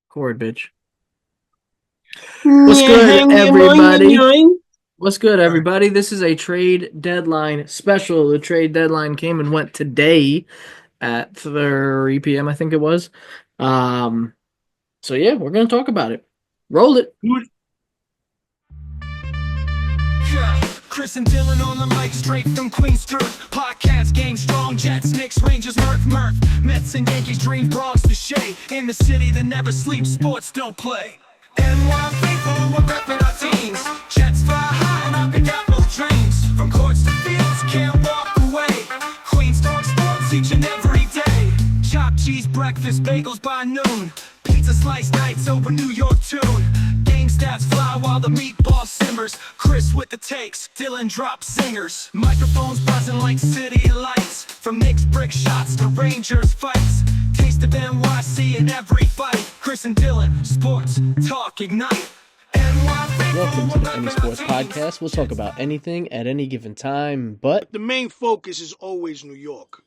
Chord, bitch. What's good, everybody? What's good, All right. everybody? This is a trade deadline special. The trade deadline came and went today at 3 p.m., I think it was. Um, so yeah, we're gonna talk about it. Roll it. Chris and Dylan on the mic, straight from Queens turf. Podcast game strong, Jets, Knicks, Rangers, Murph. Mets and Yankees, dream Bronx to Shea. In the city that never sleeps, sports don't play. NY faithful, we're repping our teams. Jets fly high and I pick out both dreams. From courts to fields, can't walk away. Queens talk sports each and every day. Chopped cheese breakfast, bagels by noon. Pizza slice nights over New York tune. Game stats fly while the meatball simmers. Chris with the takes, Dylan drops singers. Microphones buzzing like city lights. From Knicks brick shots to Rangers fights. Taste of NYC in every fight. Chris and Dylan, sports talk ignite. Welcome to the Any Sports Podcast. We'll talk about anything at any given time, but The main focus is always New York.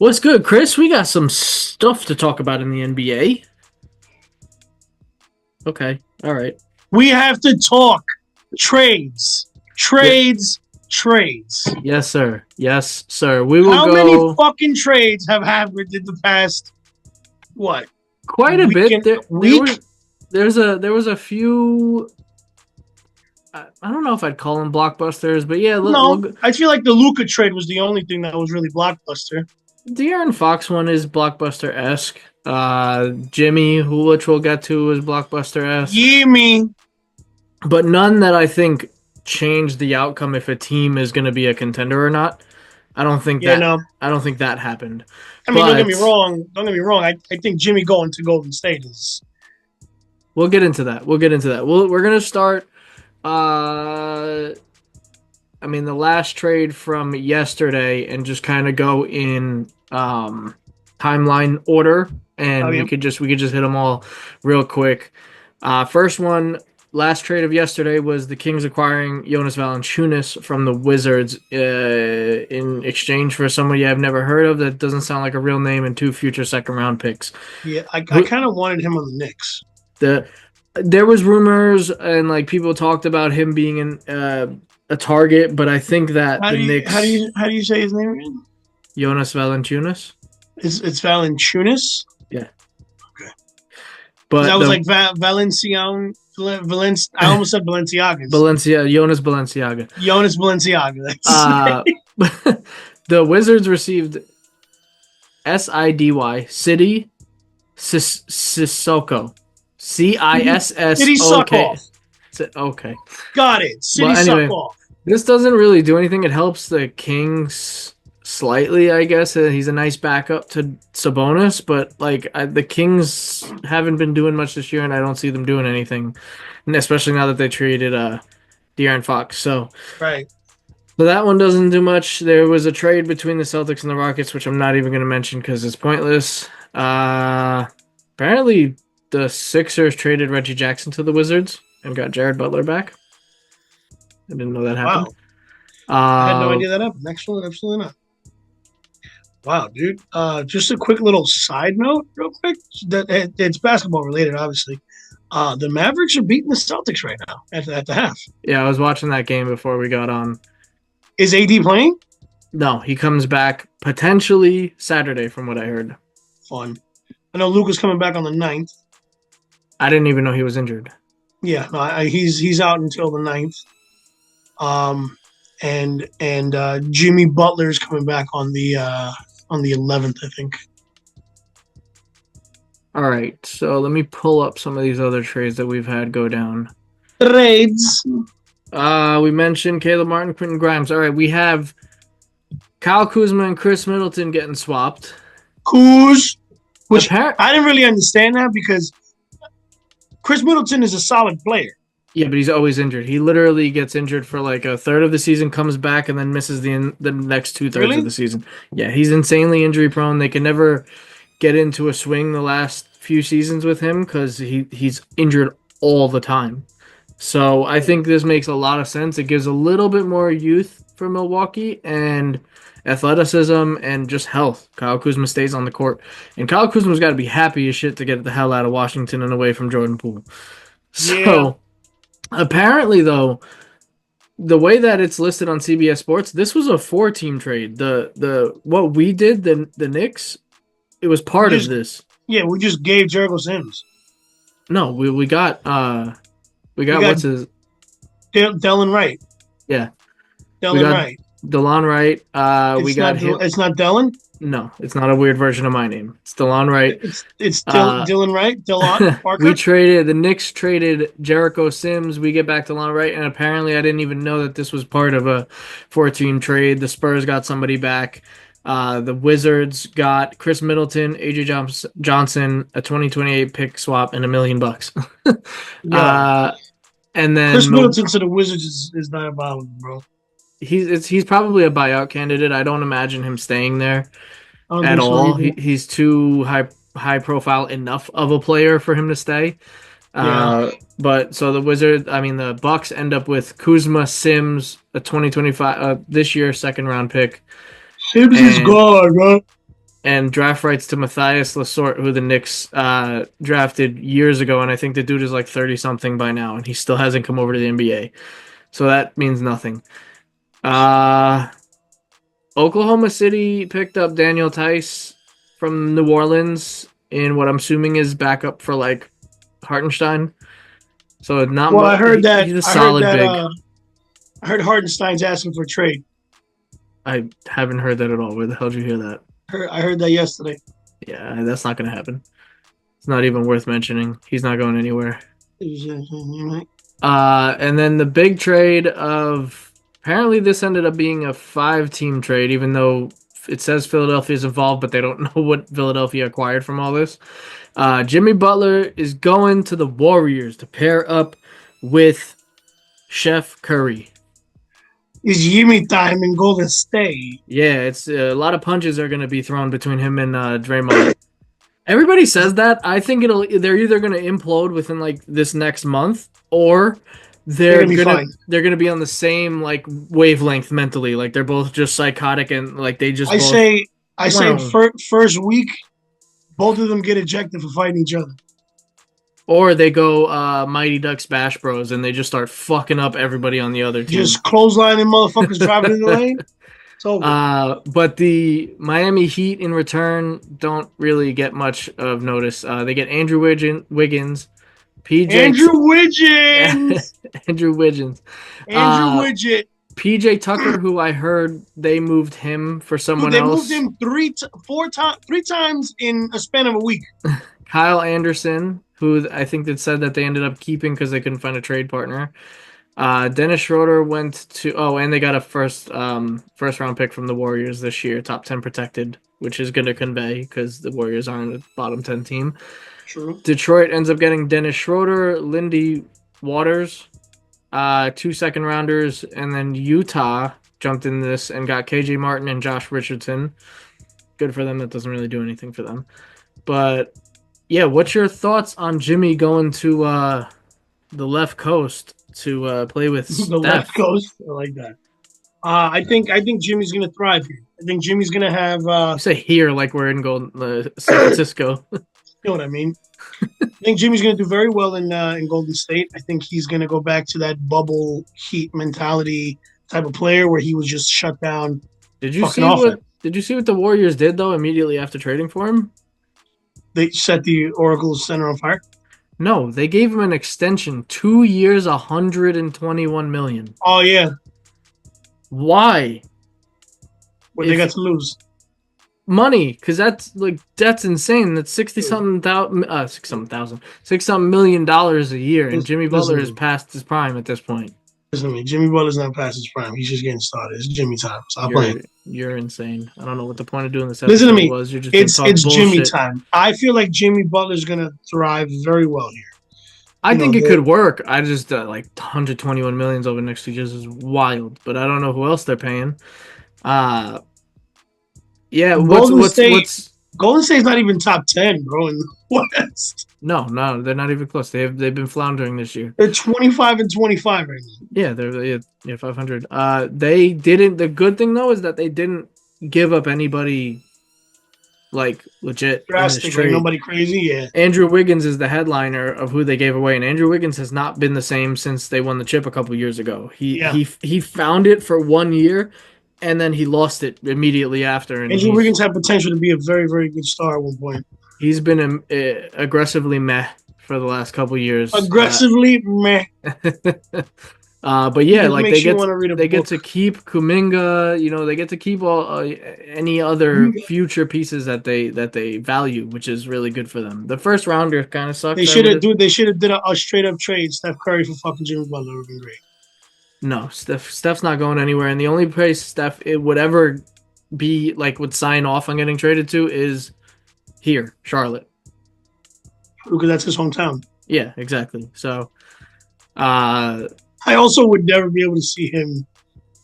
what's good, Chris? We got some stuff to talk about in the NBA. Okay, all right. We have to talk trades. Trades. Yes, sir. Yes, sir. We will How go many fucking trades have happened in the past, what? quite a bit. Week? There was a few. I don't know if I'd call them blockbusters, but yeah. I feel like the Luka trade was the only thing that was really blockbuster. De'Aaron Fox one is blockbuster-esque. Jimmy, which we'll get to, is blockbuster-esque. Gimme. But none that I think changed the outcome if a team is going to be a contender or not. I don't think I don't think that happened. I mean, don't get me wrong. I think Jimmy going to Golden State is. We'll get into that. We're going to start. The last trade from yesterday, and just kind of go in timeline order, and we could just hit them all real quick. First one, last trade of yesterday was the Kings acquiring Jonas Valanciunas from the Wizards in exchange for somebody I've never heard of that doesn't sound like a real name, and 2 future second-round picks. Yeah, I kind of wanted him on the Knicks. There was rumors and like people talked about him being a target, but I think that Knicks. How do you say his name again? Jonas Valanciunas. It's Valanciunas. Yeah. Okay. But that was like Valencian. I almost said Balenciaga. Jonas Balenciaga. Jonas Balenciaga. The Wizards received SIDY City Sissoko. City suck off. Okay. Got it. City suck off. This doesn't really do anything. It helps the Kings slightly, I guess. He's a nice backup to Sabonis, but the Kings haven't been doing much this year, and I don't see them doing anything, and especially now that they traded De'Aaron Fox. So that one doesn't do much. There was a trade between the Celtics and the Rockets, which I'm not even going to mention because it's pointless. Apparently, the Sixers traded Reggie Jackson to the Wizards and got Jared Butler back. I didn't know that happened. Wow. I had no idea that happened. Absolutely not. Wow, dude. Just a quick little side note, real quick. It's basketball related, obviously. The Mavericks are beating the Celtics right now at the half. Yeah, I was watching that game before we got on. Is AD playing? No, he comes back potentially Saturday, from what I heard. Fun. I know Luka's coming back on the 9th. I didn't even know he was injured. Yeah, no, he's out until the 9th. And Jimmy Butler's coming back on the 11th, I think. All right, so let me pull up some of these other trades that we've had go down. Trades. We mentioned Caleb Martin, Quentin Grimes. All right, we have Kyle Kuzma and Chris Middleton getting swapped. Which I didn't really understand that because Chris Middleton is a solid player. Yeah, but he's always injured. He literally gets injured for like a third of the season, comes back, and then misses the next 2/3 of the season. Yeah, he's insanely injury prone. They can never get into a swing the last few seasons with him because he's injured all the time. So I think this makes a lot of sense. It gives a little bit more youth for Milwaukee, and athleticism and just health. Kyle Kuzma stays on the court, and Kyle Kuzma's got to be happy as shit to get the hell out of Washington and away from Jordan Poole. Yeah. So apparently, though, the way that it's listed on CBS Sports, this was a four-team trade. The what we did, the Knicks, it was We part of just this. we just gave Jericho Sims. No, we got we We got got what's his Dylan Wright. yeah. We Dylan got Wright. DeLon Wright. We got him. It's not Dylan. No, it's not a weird version of my name. It's DeLon Wright. It's Uh, Dylan Wright. Dylan we Parker. traded the Knicks traded Jericho Sims. We get back to DeLon Wright, and apparently I didn't even know that this was part of a four-team trade. The Spurs got somebody back. The Wizards got Chris Middleton, AJ Johnson, a 2028 pick swap, and $1 million. Yo, And then Chris Middleton to the Wizards is diabolical, bro. he's probably a buyout candidate. I don't imagine him staying there I don't at think so all. either. He's too high profile enough of a player for him to stay. Yeah. But so the Bucks end up with Kuzma, Sims, a 2025 this year second round pick, Sims is and gone, bro. and draft rights to Matthias Lasort, who the Knicks drafted years ago, and I think the dude is like 30 something by now, and he still hasn't come over to the NBA. So that means nothing. Oklahoma City picked up Daniel Tice from New Orleans in what I'm assuming is backup for like Hartenstein. So not Well, much. He's a solid big. I heard Hardenstein's asking for a trade. I haven't heard that at all. Where the hell did you hear that? I heard that yesterday. Yeah, that's not going to happen. It's not even worth mentioning. He's not going anywhere. And then the big trade of apparently this ended up being a 5-team trade, even though it says Philadelphia's involved, but they don't know what Philadelphia acquired from all this. Jimmy Butler is going to the Warriors to pair up with Chef Curry. It's Jimmy time in Golden State. Yeah, it's a lot of punches are going to be thrown between him and Draymond. Everybody says that. I think they're either going to implode within like this next month, or they're gonna be on the same like wavelength mentally. Like they're both just psychotic and like they just. I say first week, both of them get ejected for fighting each other. Or they go Mighty Ducks Bash Bros and they just start fucking up everybody on the other team. Just clotheslining motherfuckers driving in the lane. It's over. But the Miami Heat in return don't really get much of notice. They get Andrew Wiggins, Andrew Wiggins, Andrew Wiggins, Widget, PJ Tucker, who I heard they moved him for someone else. They moved him three times in a span of a week. Kyle Anderson, who I think that said that they ended up keeping because they couldn't find a trade partner. Dennis Schroeder went to and they got a first round pick from the Warriors this year, top 10 protected, which is going to convey because the Warriors aren't a bottom 10 team. True. Detroit ends up getting Dennis Schroeder, Lindy Waters, 2 second rounders, and then Utah jumped in this and got KJ Martin and Josh Richardson. Good for them. That doesn't really do anything for them. But yeah, what's your thoughts on Jimmy going to the left coast to play with Steph? The left coast? I like that. I think Jimmy's gonna thrive here. I think Jimmy's gonna have. You say here like we're in San Francisco. You know what I mean? I think Jimmy's going to do very well in Golden State. I think he's going to go back to that bubble Heat mentality type of player where he was just shut down. Did you see what the Warriors did though immediately after trading for him? They set the Oracle Center on fire. No, they gave him an extension, 2 years, $121 million. Oh yeah. Why? What they got to lose? Money, because that's insane. That's $6 something million a year, and Jimmy Butler has passed his prime at this point. Listen to me, Jimmy Butler's not past his prime. He's just getting started. It's Jimmy time. Stop playing. You're insane. I don't know what the point of doing this episode Listen to me. Was. You're just it's Jimmy time. I feel like Jimmy Butler's gonna thrive very well here. I think it could work. I just like $121 million over the next 2 years is wild, but I don't know who else they're paying. Yeah, Golden State. Golden State's not even top 10, bro. In the West, No, no, they're not even close. They've been floundering this year. they're 25-25 right now. Yeah, they're yeah 500. They didn't. The good thing though is that they didn't give up anybody like legit in this Drastic, like trade. nobody crazy. Yeah, Andrew Wiggins is the headliner of who they gave away, and Andrew Wiggins has not been the same since they won the chip a couple years ago. He yeah. he he found it for 1 year, and then he lost it immediately after, and Andrew Wiggins had potential to be a very, very good star at one point. he's been aggressively meh for the last couple years. Aggressively, meh. But It yeah, just like makes you want to read a they get book. to keep Kuminga. You know, they get to keep all any other future pieces that they value, which is really good for them. The first rounder kind of They sucks. I should would have have. do. They should have did a straight up trade. Steph Curry for fucking Jimmy Butler would have been great. No, Steph's not going anywhere, and the only place Steph it would ever be like would sign off on getting traded to is here, Charlotte. Because that's his hometown. Yeah, exactly. So, uh, I also would never be able to see him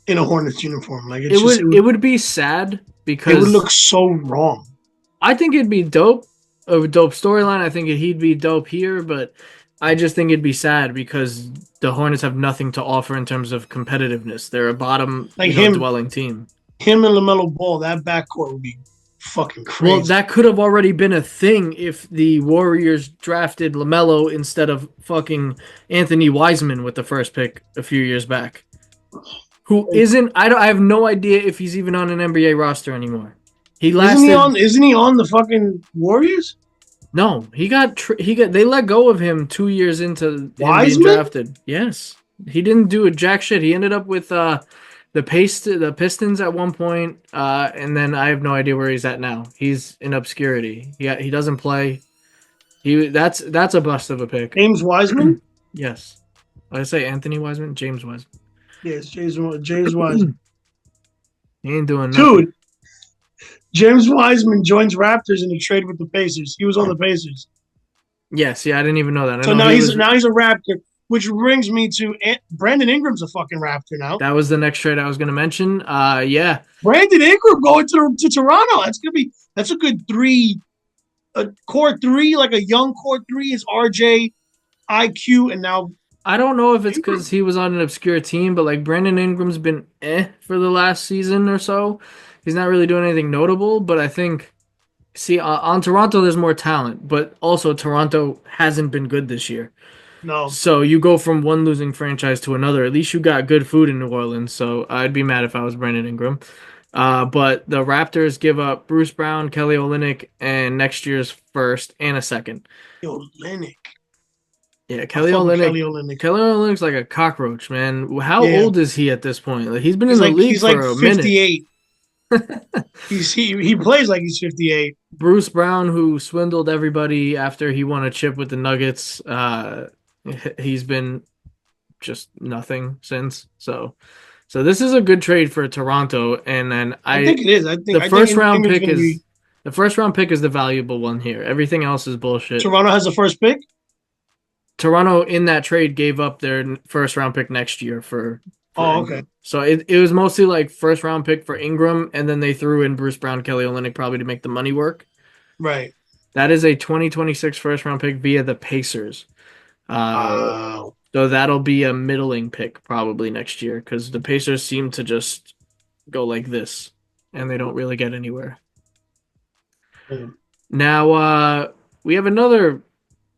in a Hornets uniform. Like it's just it would be sad it would because look so wrong. I think it'd be dope, a dope storyline. I think he'd be dope here, but I just think it'd be sad because the Hornets have nothing to offer in terms of competitiveness. They're a bottom, Like dwelling team. him and Lamelo Ball, that backcourt would be fucking Well, crazy. that could have already been a thing if the Warriors drafted LaMelo instead of fucking Anthony Wiseman with the first pick a few years back. Who isn't? I have no idea if he's even on an NBA roster anymore. He Isn't he lasted. on? Isn't he on the fucking Warriors? No, he got. They let go of him 2 years into him being Wiseman? drafted. Yes, he didn't do a jack shit. He ended up with the Pistons at one point, and then I have no idea where he's at now. He's in obscurity. He doesn't play. That's a bust of a pick. James Wiseman? Yes, I say Anthony Wiseman, James Wiseman. Yes, James Wiseman. He ain't doing nothing. Dude, James Wiseman joins Raptors in a trade with the Pacers. He was on the Pacers. Yes, yeah, I didn't even know that. So now he's a Raptor, which brings me to Brandon Ingram's a fucking Raptor now. That was the next trade I was going to mention. Yeah, Brandon Ingram going to Toronto. That's a good three, a core three, like a young core three is RJ, IQ, and now I don't know if it's because he was on an obscure team, but like Brandon Ingram's been for the last season or so. He's not really doing anything notable, but I think on Toronto there's more talent, but also Toronto hasn't been good this year. no. So you go from one losing franchise to another. At least you got good food in New Orleans. So I'd be mad if I was Brandon Ingram. But the Raptors give up Bruce Brown, Kelly Olynyk, and next year's first and a second. Olynyk. Yeah, Kelly Olynyk. Kelly Olynyk's like a cockroach, man. How Yeah. old is he at this point? Like, he's been in the league He's for like a 58. he plays like he's 58. Bruce Brown, who swindled everybody after he won a chip with the Nuggets, he's been just nothing since. So this is a good trade for Toronto, and then I think it is. I think the first round pick Ingram's gonna is the first round pick is the valuable one here. Everything else is bullshit. Toronto has the first pick. Toronto in that trade gave up their first round pick next year for Oh, Ingram. okay. So it was mostly like first round pick for Ingram, and then they threw in Bruce Brown, Kelly Olynyk probably to make the money work. Right. That is a 2026 first round pick via the Pacers. Wow. So that'll be a middling pick probably next year because the Pacers seem to just go like this, and they don't really get anywhere. Mm. Now we have another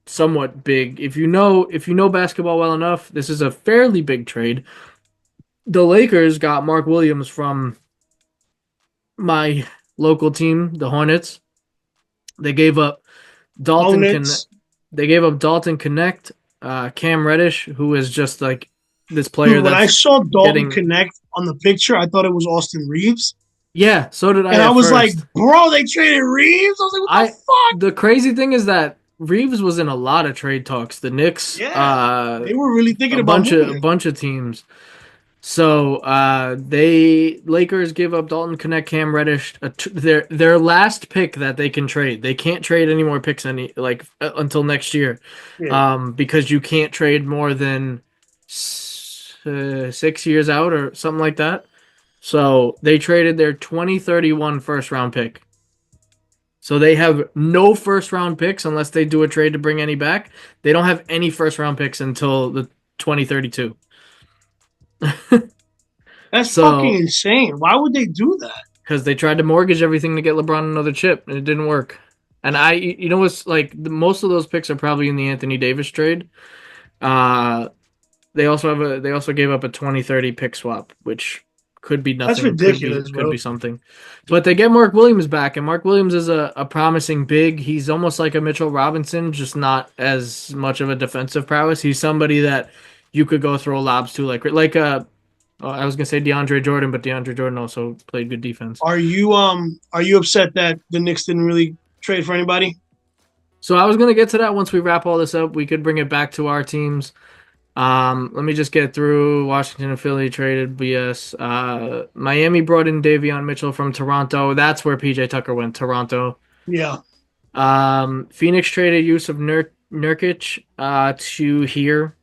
somewhat big. If you know basketball well enough, this is a fairly big trade. The Lakers got Mark Williams from my local team, the Hornets. They gave up They gave up Dalton Connect, Cam Reddish, who is just like this player. Dude, when I saw Dalton getting... Connect on the picture, I thought it was Austin Reeves. Yeah, so did I. And I was like, bro, they traded Reeves? I was like, what the fuck? The crazy thing is that Reeves was in a lot of trade talks. The Knicks, they were really thinking about a bunch of teams. So Lakers give up Dalton Connect, Cam Reddish, their last pick that they can trade. They can't trade any more picks until next year, because you can't trade more than 6 years out or something like that. So they traded their 2031 first round pick. So they have no first round picks unless they do a trade to bring any back. They don't have any first round picks until the 2032. That's fucking So insane. Why would they do that? because they tried to mortgage everything to get LeBron another chip and it didn't work. And you know what's like most of those picks are probably in the Anthony Davis trade. Uh, they also gave up a 2030 pick swap, which could be That's nothing, ridiculous, could bro. be something. But they get Mark Williams back, and Mark Williams is a promising big. He's almost like a Mitchell Robinson, just not as much of a defensive prowess. He's somebody that you could go throw lobs to, I was gonna say DeAndre Jordan, but DeAndre Jordan also played good defense. Are you upset that the Knicks didn't really trade for anybody? So I was gonna get to that once we wrap all this up. We could bring it back to our teams. Let me just get through. Washington and Philly traded BS. Miami brought in Davion Mitchell from Toronto. That's where PJ Tucker went, Toronto. Yeah. Phoenix traded Yusuf Nurkic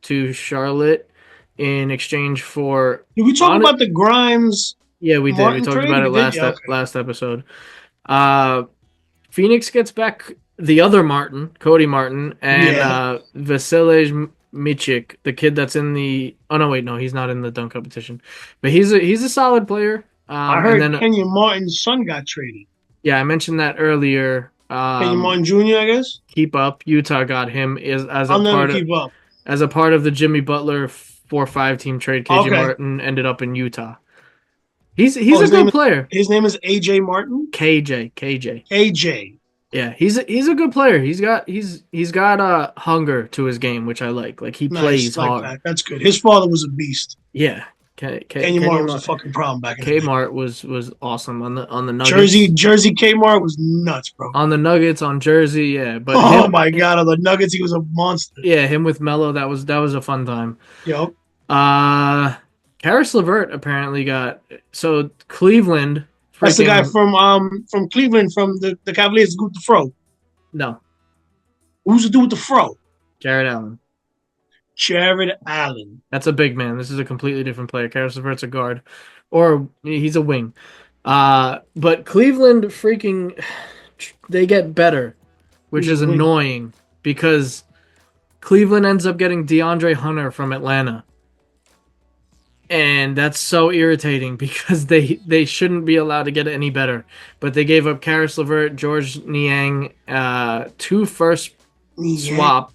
to Charlotte in exchange for Did we talk on it. about the Grimes Yeah, we did. We Martin talked trade? about it We did. Yeah. Okay. last episode. Uh, Phoenix gets back the other Martin, Cody Martin, and Yeah. Vasilij Michik, the kid that's in the. Oh no, wait, no, he's not in the dunk competition, but he's a solid player. I And heard then Kenyon Martin's son got traded. yeah, I mentioned that earlier. Kenyon Martin Jr. I guess. Keep up. Utah got him I'll never keep up. as a part of the Jimmy Butler 4-5 team trade. KJ Okay. Martin ended up in Utah. He's Oh, a good player. His name is AJ Martin. KJ. AJ. Yeah, he's a good player. He's got hunger to his game, which I like. Like he plays Like hard. that. That's good. His father was a beast. Yeah. Kenyon Martin was a fucking problem back in the day. Kmart was awesome on the Nuggets. Jersey Kmart was nuts, bro. On the Nuggets on Jersey, yeah. But my god, on the Nuggets he was a monster. yeah, him with Melo, that was a fun time. Yep. Karis LeVert apparently got so Cleveland. That's the guy from Cleveland from the Cavaliers with the fro. No, Who's the dude with the fro? Jared Allen. Jared Allen. That's a big man. This is a completely different player. Karis LeVert's a guard, or he's a wing. But Cleveland freaking they get better, which is annoying because Cleveland ends up getting DeAndre Hunter from Atlanta. And that's so irritating because they shouldn't be allowed to get any better. But they gave up Karis LeVert, George Niang, 2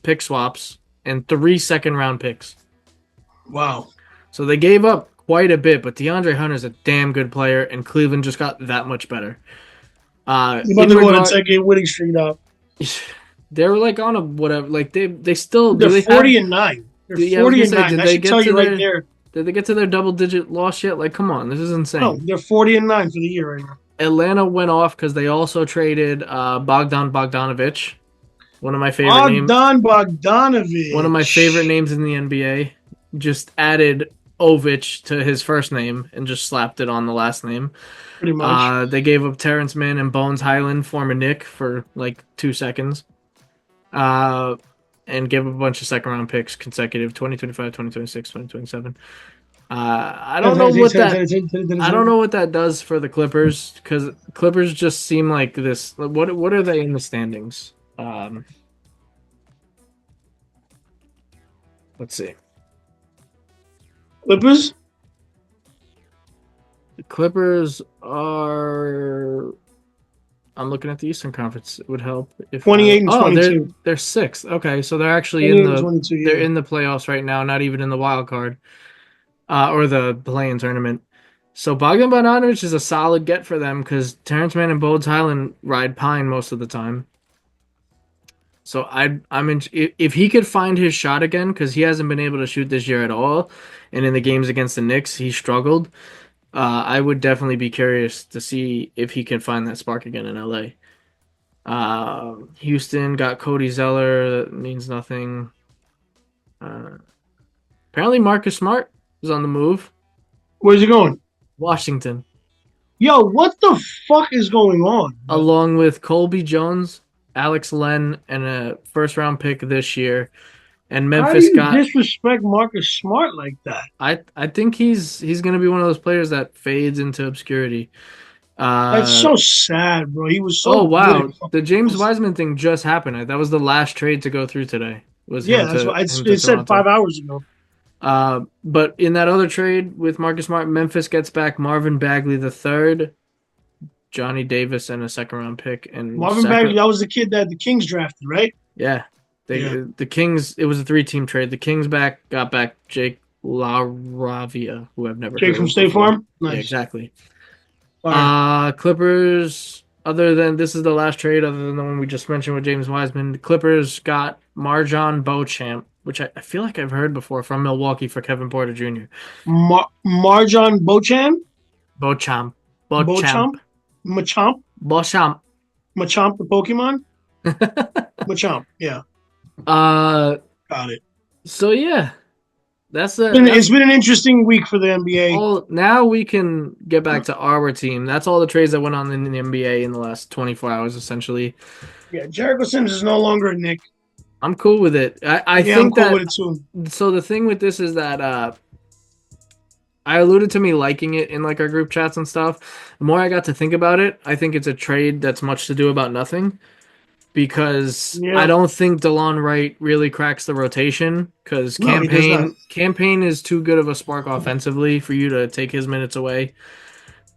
pick swaps, and 3 second-round picks. Wow. So they gave up quite a bit, but DeAndre Hunter's a damn good player, and Cleveland just got that much better. You're about to go on a 10-game winning streak now. They're like on a whatever. Like they still they're 40-9. They're 40-9. I should tell you right there. Did they get to their double-digit loss yet? Like, come on, this is insane. No, they're 40-9 for the year right now. Atlanta went off because they also traded Bogdan Bogdanovic, one of my favorite names. Bogdanovic. One of my favorite names in the NBA. Just added Ovich to his first name and just slapped it on the last name. Pretty much. They gave up Terrence Mann and Bones Highland, former Knick, for like 2 seconds. And gave up a bunch of second-round picks consecutive, 2025, 2026, 2027. I don't know what that does for the Clippers because Clippers just seem like this. What are they in the standings? Let's see. Clippers? The Clippers are. I'm looking at the Eastern Conference. It would help if 28 and 22. They're 6th. Okay, so they're actually they're in the playoffs right now, not even in the wild card, or the play-in tournament. So Bogdan Bogdanovic is a solid get for them because Terrence Mann and Bones Highland ride pine most of the time. So I'm in, if he could find his shot again because he hasn't been able to shoot this year at all, and in the games against the Knicks he struggled. I would definitely be curious to see if he can find that spark again in LA. Houston got Cody Zeller. That means nothing. Apparently Marcus Smart is on the move. Where's he going? Washington. Yo, what the fuck is going on? Along with Colby Jones, Alex Len, and a first-round pick this year. And Memphis How do you disrespect Marcus Smart like that? I think he's going to be one of those players that fades into obscurity. That's Uh, so sad, bro. He was oh so good in wow, fucking the James Boston. Wiseman thing just happened. That was the last trade to go through today. Was Yeah, that's what him to it said Toronto. 5 hours ago. But in that other trade with Marcus Smart, Memphis gets back Marvin Bagley the third, Johnny Davis, and a second round pick, and Marvin Bagley, that was the kid that the Kings drafted, right? Yeah, Yeah. the Kings. It was a three-team trade. The Kings got back Jake LaRavia, who I've never Jake heard from of State before. Farm. Yeah, Nice. exactly. Fire. Clippers. Other than this is the last trade, other than the one we just mentioned with James Wiseman, the Clippers got Marjon Beauchamp, which I feel like I've heard before from Milwaukee for Kevin Porter Jr. Marjon Beauchamp. Beauchamp, Beauchamp, Beauchamp. Machamp. Beauchamp. Machamp, the Pokemon. Machamp. Yeah. uh, Got it. so yeah, that's It's been an interesting week for the NBA. all. Now we can get back to our team. That's all the trades that went on in the NBA in the last 24 hours, essentially. Yeah, Jericho Sims is no longer a Nick. I'm cool with it. I Yeah, I'm think cool that. with it too. So the thing with this is that I alluded to me liking it in like our group chats and stuff. The more I got to think about it, I think it's a trade that's much to do about nothing because I Yeah. don't think DeLon Wright really cracks the rotation because No, he does not. campaign is too good of a spark offensively for you to take his minutes away.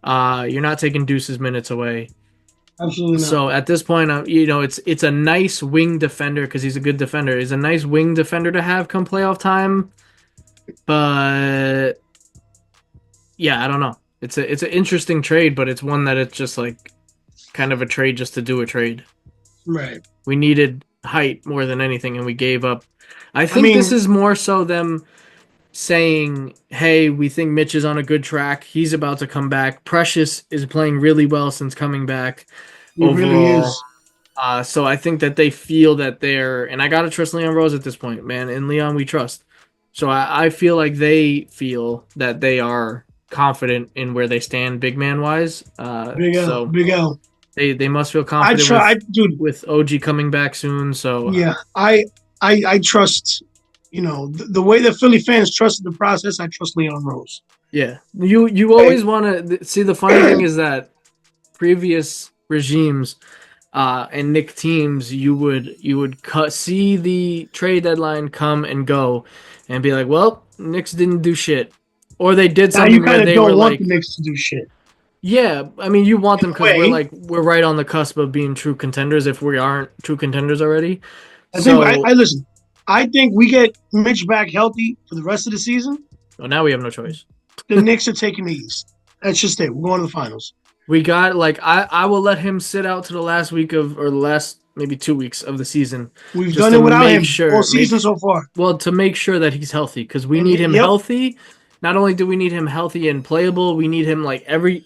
You're not taking Deuce's minutes away. Absolutely not. So at this point, it's a nice wing defender because he's a good defender. He's a nice wing defender to have come playoff time, but yeah, I don't know. It's an interesting trade, but it's one that it's just like kind of a trade just to do a trade. Right. We needed height more than anything, and we gave up. I think mean, this is more so them saying, "Hey, we think Mitch is on a good track. He's about to come back. Precious is playing really well since coming back he really overall." is. So I think that they feel that and I gotta trust Leon Rose at this point, man. In Leon, we trust. So I feel like they feel that they are confident in where they stand, big man wise. Big L. So Big L. they must feel I confident try, dude. with OG coming back soon. So Yeah, I trust. You know the way that Philly fans trusted the process. I trust Leon Rose. yeah, you always want to see. The funny thing is that previous regimes and Nick teams, you would see the trade deadline come and go, and be like, well, Knicks didn't do shit, or they did Now you something where kind of they were don't want like, the Knicks to do shit. yeah, I mean, you want In them a because way, we're right on the cusp of being true contenders if we aren't true contenders already. I think I So listen. I think we get Mitch back healthy for the rest of the season. well, now we have no choice. The Knicks are taking the East. That's just it. We're going to the finals. We got like I will let him sit out to the last week of or the last maybe 2 weeks of the season. We've Just done to it without make him sure all season so far. well, to make sure that he's healthy because we And need him yep, healthy. Not only do we need him healthy and playable, we need him like every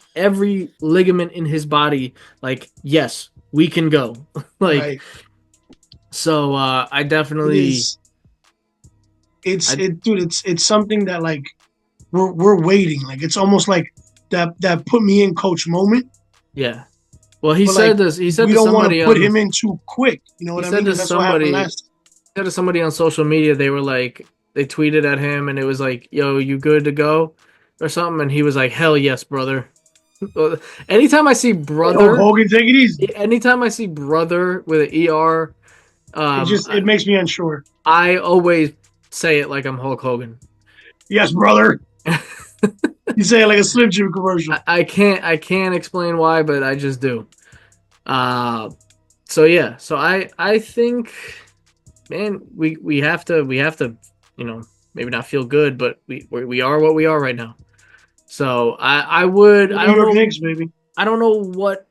ligament in his body. Like, yes, we can go. Like, right. so I It definitely, is. It's I, it, dude. It's something that like we're waiting. Like it's almost like that put me in coach moment. yeah. Well, he But said like this. He said we to don't want somebody to put on. him in too quick. You know He what I said mean? to 'Cause that's what happened somebody. last. Said to somebody on social media. They were like, they tweeted at him, and it was like, "Yo, you good to go?" or something, and he was like, "Hell yes, brother." Anytime I see Oh, brother, Hogan, take it easy. anytime I see brother with an ER, It makes me unsure. I always say it like I'm Hulk Hogan. Yes, brother. You say it like a Slim Jim commercial. I can't explain why, but I just do. Uh, so yeah, so I think, man, we have to maybe not feel good, but we are what we are right now. So I New don't York know Knicks, baby. I don't know what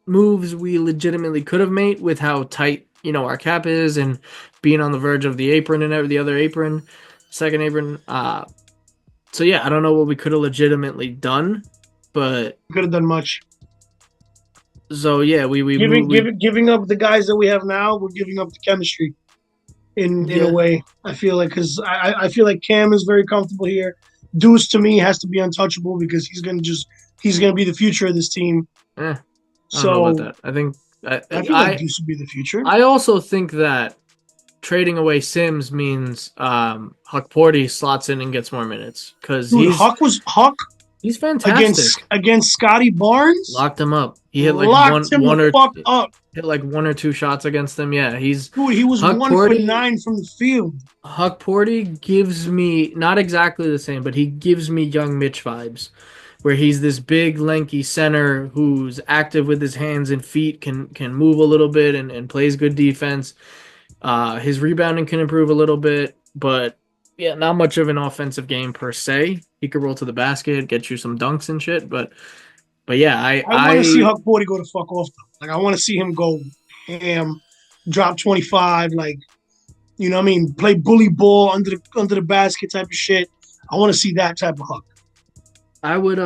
moves we legitimately could have made with how tight our cap is and being on the verge of the apron and the other apron, second apron. So yeah, I don't know what we could have legitimately done, but We could have done much. so yeah, we Giving up the guys that we have now. We're giving up the chemistry in a yeah, way. I feel like because I feel like Cam is very comfortable here. Deuce to me has to be untouchable because he's gonna be the future of this team. I don't know about So that. I think I feel like Deuce would be the future. I also think that trading away Sims means Huck Porty slots in and gets more minutes because Dude, he's Huck He's fantastic. against Scotty Barnes. Locked him up. He hit like Locked him the fuck up. hit like one or two shots against them. Yeah, he's Dude, he was Huck 1 for 9 from the field. Huck Porty gives me not exactly the same, but he gives me young Mitch vibes, where he's this big, lanky center who's active with his hands and feet, can move a little bit and plays good defense. His rebounding can improve a little bit, but yeah, not much of an offensive game per se. He could roll to the basket, get you some dunks and shit, but yeah, I want to see Huck Porty go to fuck off though. Like I want to see him go ham, drop 25, like you know what I mean, play bully ball under the basket type of shit. I want to see that type of Huck. I would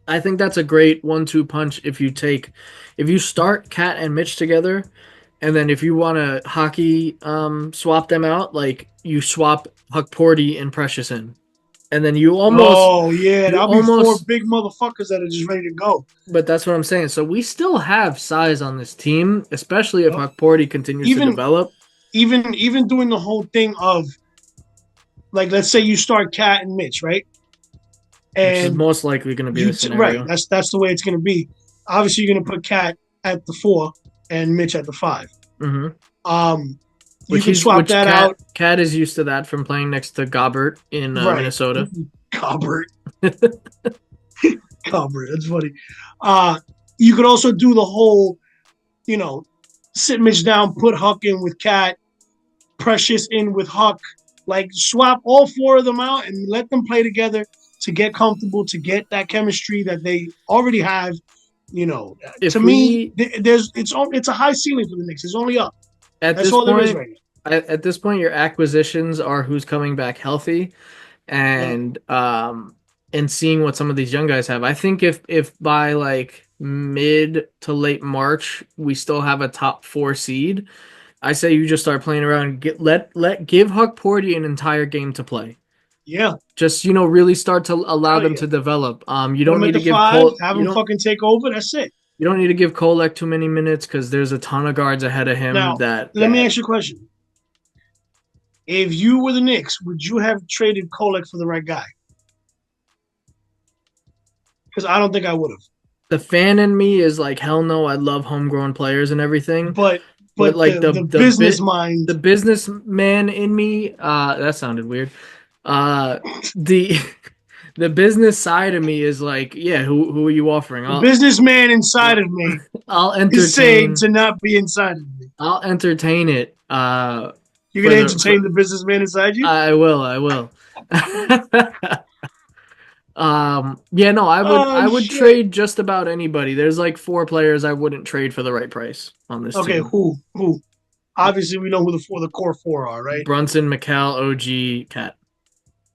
I think that's a great 1-2 punch if you start Cat and Mitch together, and then if you want to hockey swap them out, like you swap Huck Porty and Precious in, and then Oh yeah, you that'll be 4 almost. big motherfuckers that are just ready to go. But that's what I'm saying. So we still have size on this team, especially if Yep. Huck Porty continues to Even develop. even doing the whole thing of like let's say you start Cat and Mitch, right? Which is And most likely going to be the right, scenario. that's the way it's going to be. Obviously, you're going to put Cat at the 4 and Mitch at the 5. Mm-hmm. You can swap that out. Cat is used to that from playing next to Gobert in Right. Minnesota. Gobert. Gobert. That's funny. You could also do the whole, you know, sit Mitch down, put Huck in with Cat, Precious in with Huck. Like swap all 4 of them out and let them play together to get comfortable, to get that chemistry that they already have. You know, me, it's a high ceiling for the Knicks. It's only up. That's all there is right now. At this point, your acquisitions are who's coming back healthy, and seeing what some of these young guys have. I think if by like mid to late March we still have a top 4 seed, I say you just start playing around. Give Huck Porty an entire game to play. Yeah. Just really start to allow them to develop. You don't need to give 5, have him fucking take over. That's it. You don't need to give Kolek too many minutes because there's a ton of guards ahead of him. Now, let me ask you a question. If you were the Knicks, would you have traded Kolek for the right guy? Because I don't think I would have. The fan in me is like, hell no, I love homegrown players and everything. But like the business mind. The businessman in me, that sounded weird. The business side of me is like, yeah, who are you offering? The businessman inside of me I'll entertain is saying to not be inside of me. I'll entertain it. You're gonna entertain the businessman inside you? I will. Yeah, no, I would trade just about anybody. There's like 4 players I wouldn't trade for the right price on this team. Okay, who? Obviously, we know who the core 4 are, right? Brunson, McCall, OG, Cat.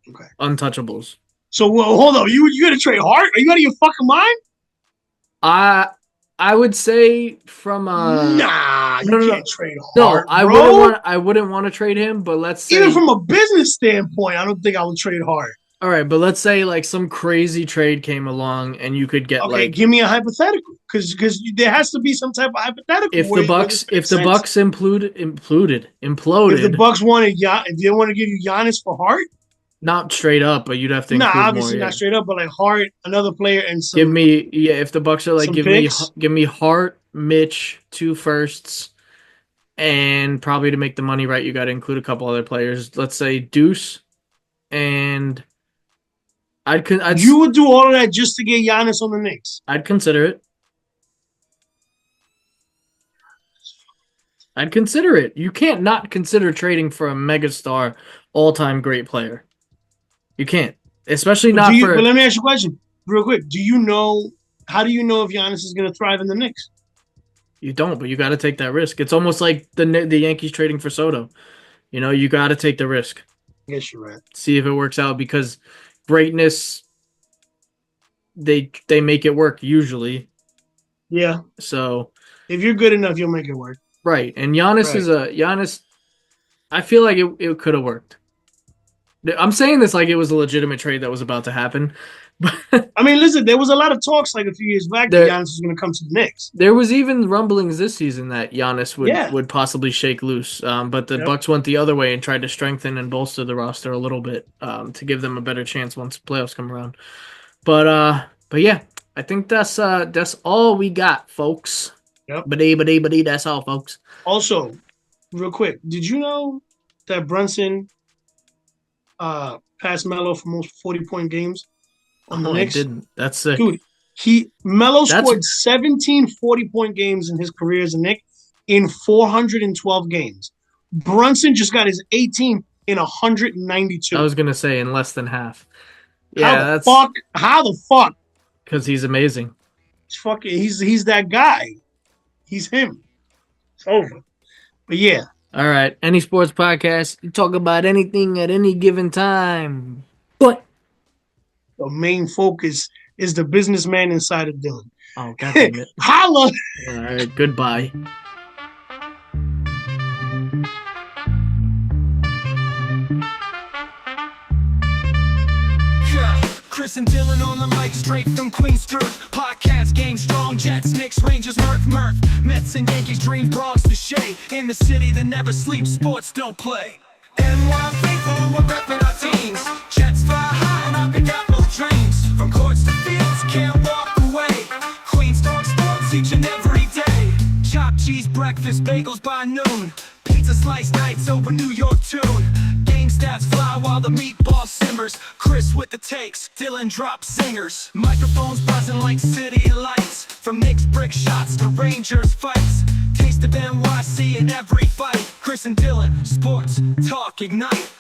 Okay. Untouchables. So hold on, you gonna trade Hart? Are you out of your fucking mind? I would say from you can't trade No, Hart. I wouldn't want to trade him, but let's say even from a business standpoint, I don't think I would trade Hart. All right, but let's say like some crazy trade came along and you could get give me a hypothetical because there has to be some type of hypothetical. If the Bucks imploded, if the Bucks wanted if they want to give you Giannis for Hart, not straight up, but you'd have to. Obviously more, not straight up, but like Hart, another player, and some. Give me if the Bucks are like give me Hart, Mitch, 2 firsts, and probably to make the money right, you got to include a couple other players. Let's say Deuce, and you would do all of that just to get Giannis on the Knicks. I'd consider it. You can't not consider trading for a megastar, all-time great player. You can't, especially not for. But let me ask you a question, real quick. How do you know if Giannis is going to thrive in the Knicks? You don't, but you got to take that risk. It's almost like the Yankees trading for Soto. You got to take the risk. Yes, you're right. See if it works out because greatness, they make it work usually. Yeah. So if you're good enough, you'll make it work. Right, and Giannis. I feel like it could have worked. I'm saying this like it was a legitimate trade that was about to happen, I mean, listen, there was a lot of talks like a few years back that There, Giannis was going to come to the Knicks. there was even rumblings this season that Giannis would Yeah. would possibly shake loose, but the Yep. Bucks went the other way and tried to strengthen and bolster the roster a little bit to give them a better chance once playoffs come around. But yeah, I think that's all we got, folks. Yep. But that's all, folks. Also, real quick, did you know that Brunson passed Melo for most 40-point games on the Oh, I Knicks? didn't. That's sick. Dude, Melo That's- scored 17 40-point games in his career as a Knick in 412 games. Brunson just got his 18 in 192. I was gonna say in less than half. How Yeah, the that's fuck? How the fuck? because he's amazing. He's that guy. He's him. It's over. But yeah, All right, any sports podcast, you talk about anything at any given time. But the main focus is the businessman inside of Dylan. oh, god damn it! Holla! All right, goodbye. Chris and Dylan on the mic, straight from Queens. Podcast game strong, Jets, Knicks, Rangers, Murph, Mets and Yankees, dream Bronx to Shea. In the city that never sleeps, sports don't play. NY faithful, we're repping our teams. Jets fly high and I pick out both dreams. From courts to fields, can't walk away. Queens talk sports each and every day. Chopped cheese breakfast, bagels by noon. Pizza slice nights over New York tune. Game stats fly while the meatball simmers. Chris with the takes, Dylan drops singers. Microphones buzzing like city lights. From Knicks brick shots to Rangers fights. Taste of NYC in every fight. Chris and Dylan, sports talk ignite.